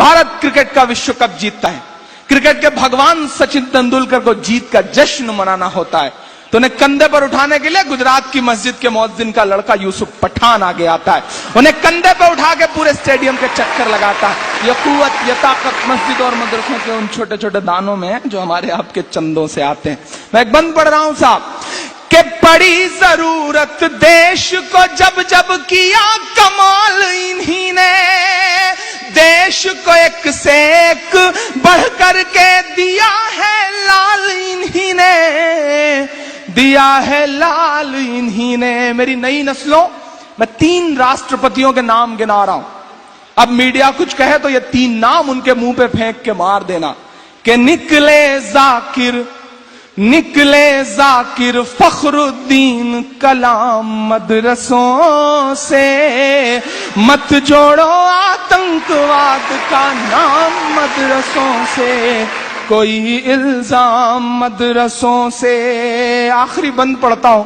Bharat cricket का विश्व cup जीतता है, क्रिकेट के भगवान सचिन तेंदुलकर को जीत का जश्न मनाना होता है, तो उन्हें कंधे पर उठाने के लिए गुजरात की मस्जिद के मुअज्जिन का लड़का यूसुफ पठान आगे आता है, उन्हें कंधे पर उठा के पूरे स्टेडियम के चक्कर लगाता है। ये कुव्वत, ये ताकत मस्जिद और मदरसों के उन छोटे छोटे दानों में है जो हमारे आपके चंदों से आते हैं। मैं एक बंद पढ़ रहा हूं साहब, कि पड़ी जरूरत देश को जब जब किया कमाल इन्हीं ने, देश को एक से एक बढ़ करके दिया है लाल इन्हीं ने, दिया है लाल इन्हीं ने। मेरी नई नस्लों, मैं 3 राष्ट्रपतियों के नाम गिना रहा हूं, अब मीडिया कुछ कहे तो ये 3 नाम उनके मुंह पे फेंक के मार देना कि निकले जाकिर फखरुद्दीन कलाम मदरसों से, मत जोड़ो आतंकवाद का नाम मदरसों से, कोई इल्जाम मदरसों से। आखिरी बंद पढ़ता हूं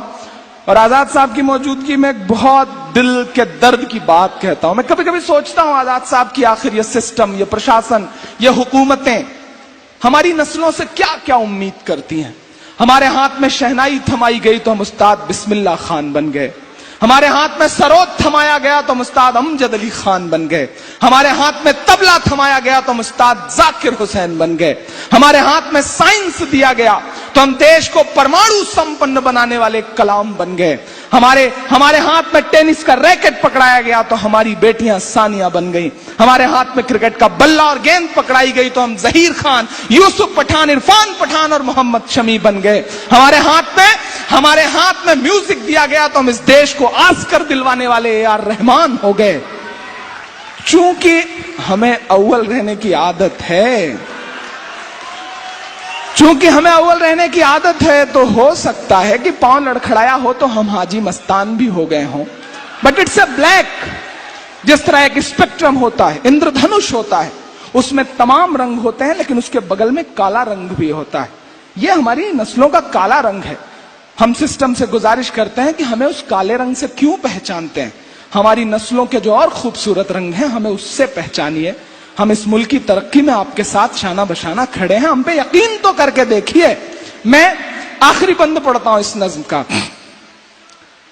और आजाद साहब की मौजूदगी में एक बहुत दिल के दर्द की बात कहता हूं। मैं कभी कभी सोचता हूं आजाद साहब की आखिर ये सिस्टम, ये प्रशासन, ये हुकूमतें हमारी नस्लों से क्या क्या उम्मीद करती हैं। हमारे हाथ में शहनाई थमाई गई तो हम उस्ताद बिस्मिल्लाह खान बन गए, हमारे हाथ में सरोद थमाया गया तो हम उस्ताद अमजद अली खान बन गए, हमारे हाथ में तबला थमाया गया तो हम उस्ताद जाकिर हुसैन बन गए, हमारे हाथ में साइंस दिया गया तो हम देश को परमाणु संपन्न बनाने वाले कलाम बन गए, हमारे हाथ में टेनिस का रैकेट पकड़ाया गया तो हमारी बेटियां सानिया बन गई, हमारे हाथ में क्रिकेट का बल्ला और गेंद पकड़ाई गई तो हम जहीर खान, यूसुफ पठान, इरफान पठान और मोहम्मद शमी बन गए, हमारे हाथ में म्यूजिक दिया गया तो हम इस देश को आस्कर दिलवाने वाले ए.आर. रहमान हो गए। चूंकि हमें अव्वल रहने की आदत है, तो हो सकता है कि पांव लड़खड़ाया हो तो हम हाजी मस्तान भी हो गए हों, बट इट्स अ ब्लैक। जिस तरह एक स्पेक्ट्रम होता है, इंद्रधनुष होता है, उसमें तमाम रंग होते हैं लेकिन उसके बगल में काला रंग भी होता है। यह हमारी नस्लों का काला रंग है। हम सिस्टम से गुजारिश करते हैं कि हमें उस काले रंग से क्यों पहचानते हैं। हमारी नस्लों के जो और खूबसूरत रंग हैं हमें उससे पहचानिए। हम इस मुल्क की तरक्की में आपके साथ शाना बशाना खड़े हैं, हम पे यकीन तो करके देखिए। मैं आखिरी बंद पढ़ता हूं इस नज्म का।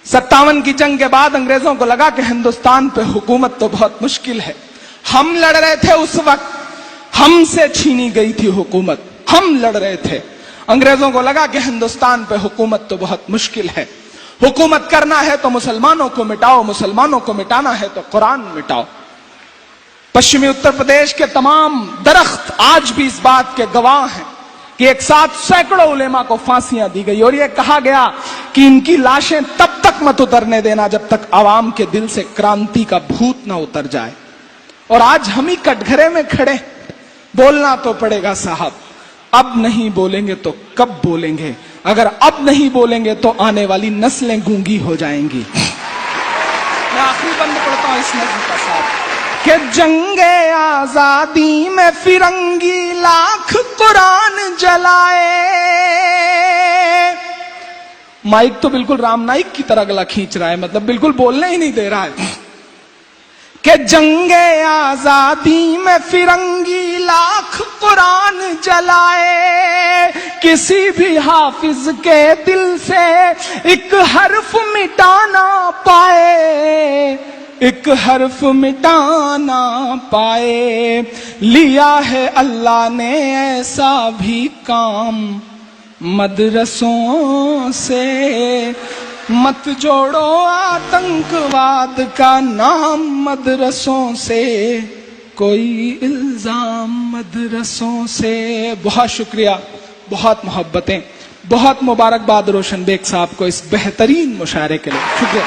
57 की जंग के बाद अंग्रेजों को लगा कि हिंदुस्तान पे हुकूमत तो बहुत मुश्किल है। हम लड़ रहे थे उस वक्त, हमसे छीनी गई थी हुकूमत, हम लड़ रहे थे। अंग्रेजों को लगा कि हिंदुस्तान पे हुकूमत तो बहुत मुश्किल है, हुकूमत करना है तो मुसलमानों को मिटाओ, मुसलमानों को मिटाना है तो कुरान मिटाओ। पश्चिमी उत्तर प्रदेश के तमाम दरख्त आज भी इस बात के गवाह हैं कि एक साथ सैकड़ों उलेमा को फांसियां दी गई और यह कहा गया कि इनकी लाशें तब तक मत उतरने देना जब तक आवाम के दिल से क्रांति का भूत ना उतर जाए। और आज हम ही कटघरे में खड़े, बोलना तो पड़ेगा साहब। अब नहीं बोलेंगे तो कब बोलेंगे? अगर अब नहीं बोलेंगे तो आने वाली नस्लें गूंगी हो जाएंगी। मैं आखिरी बंद पढ़ता हूं इस नज़्म का साहब कि जंगे आजादी में फिरंगी लाख कुरान जलाए। माइक तो बिल्कुल राम नाइक की तरह गला खींच रहा है, मतलब बिल्कुल बोलने ही नहीं दे रहा है कि जंगे आजादी में फिरंगी लाख कुरान जलाए, किसी भी हाफिज के दिल से एक हर्फ मिटाना पाए, एक हर्फ मिटाना पाए। लिया है अल्लाह ने ऐसा भी काम मदरसों से, मत जोड़ो आतंकवाद का नाम मदरसों से, कोई इल्जाम मदरसों से। बहुत शुक्रिया, बहुत मोहब्बतें, बहुत मुबारकबाद रोशन बेग साहब को इस बेहतरीन मुशायरे के लिए। शुक्रिया।